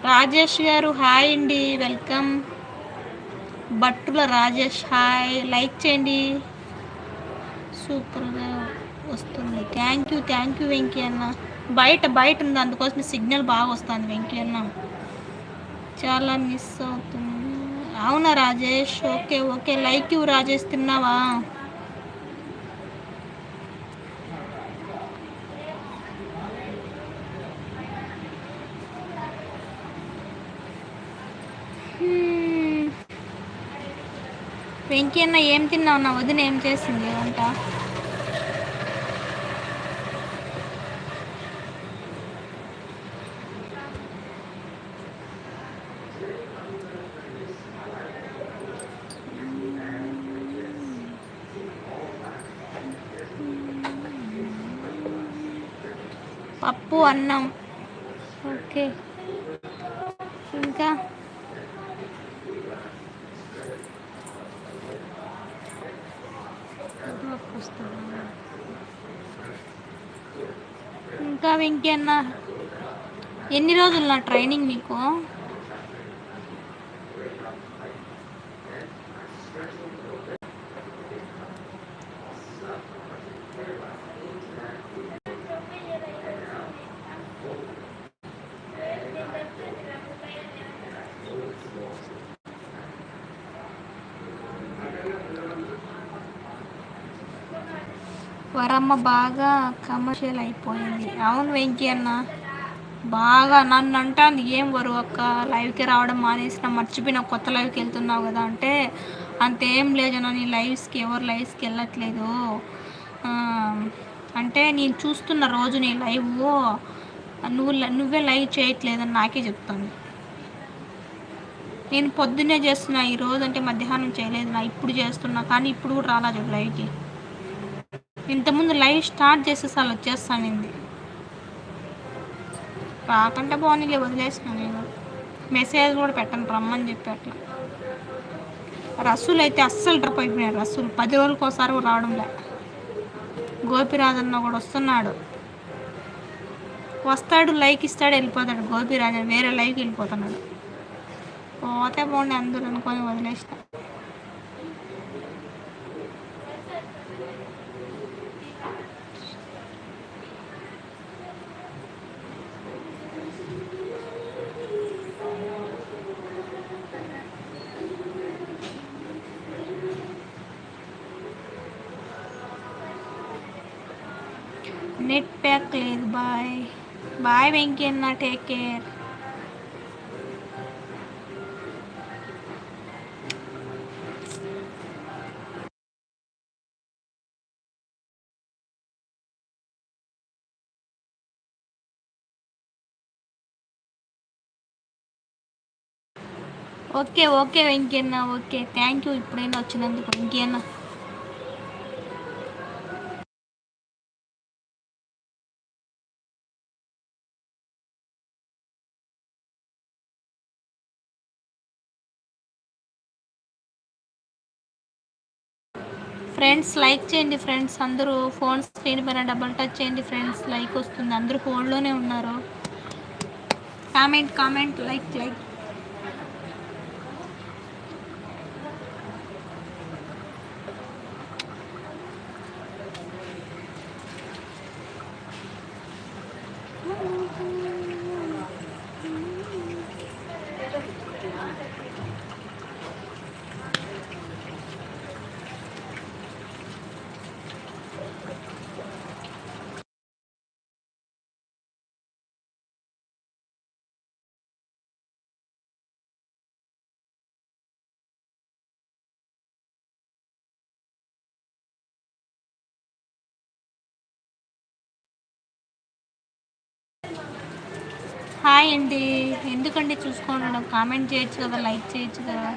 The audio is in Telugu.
రాజేష్ గారు హాయ్ అండి, welcome. Battula Rajesh hi, like చేయండి. సూపర్గా వస్తుంది. థ్యాంక్ యూ వెంకీ అన్న. బయట ఉంది, అందుకోసం సిగ్నల్ బాగా వస్తుంది వెంకీ అన్న. చాలా మిస్ అవుతుంది. అవునా Rajesh, okay okay, like you Rajesh. తిన్నావా? వెంకీ అన్న ఏం తిన్నావు? నా వదిన ఏం చేసింది వంట? పప్పు అన్నం. ఓకే, ఇంకా ఇంకా వెంకీ అన్న, ఎన్ని రోజులు నా ట్రైనింగ్ మీకు? వరమ్మ బాగా కమర్షియల్ అయిపోయింది. అవును వెంకీ అన్న, బాగా నన్ను అంటాను, ఏం వరు అక్క లైవ్కి రావడం మానేసిన, మర్చిపోయిన కొత్త లైవ్కి వెళ్తున్నావు కదా అంటే, అంతేం లేదు నీ లైవ్స్కి ఎవరు లైవ్స్కి వెళ్ళట్లేదు అంటే, నేను చూస్తున్న రోజు నీ లైవ్ నువ్వే లైవ్ చేయట్లేదని నాకే చెప్తాను. నేను పొద్దున్నే చేస్తున్నా, ఈరోజు అంటే మధ్యాహ్నం చేయలేదు నా, ఇప్పుడు చేస్తున్నా, కానీ ఇప్పుడు కూడా రాలా చూడు లైవ్కి. ఇంతకుముందు లైవ్ స్టార్ట్ చేసేసి అలా వచ్చేస్తానింది. రాకంటే బాగుంది, వదిలేసిన నేను. మెసేజ్ కూడా పెట్టను రమ్మని చెప్పి. అట్లా రసూలు అయితే అస్సలు డ్రాప్ అయిపోయినాడు. రసూలు 10 రోజులకు ఒకసారి కూడా రావడంలే. గోపిరాజన్న కూడా వస్తున్నాడు, వస్తాడు లైక్ ఇస్తాడు వెళ్ళిపోతాడు. గోపిరాజన్ వేరే లైవ్కి వెళ్ళిపోతున్నాడు. పోతే బాగుండి అందరూ అనుకొని వదిలేసిన. నెట్ ప్యాక్ లేదు. బాయ్ బాయ్ వెంకీ అన్న, take care. Okay okay Venky అన్న, ఓకే థ్యాంక్ యూ ఇప్పుడైనా వచ్చినందుకు వెంకీ అన్న. ఫ్రెండ్స్ లైక్ చేయండి ఫ్రెండ్స్, అందరూ ఫోన్ స్క్రీన్ పైన డబుల్ టచ్ చేయండి ఫ్రెండ్స్, లైక్ వస్తుంది. అందరూ ఫోన్లోనే ఉన్నారు. Comment like. హాయ్ అండి, ఎందుకండి చూసుకోండి, కామెంట్ చేయొచ్చు కదా, లైక్ చేయొచ్చు కదా.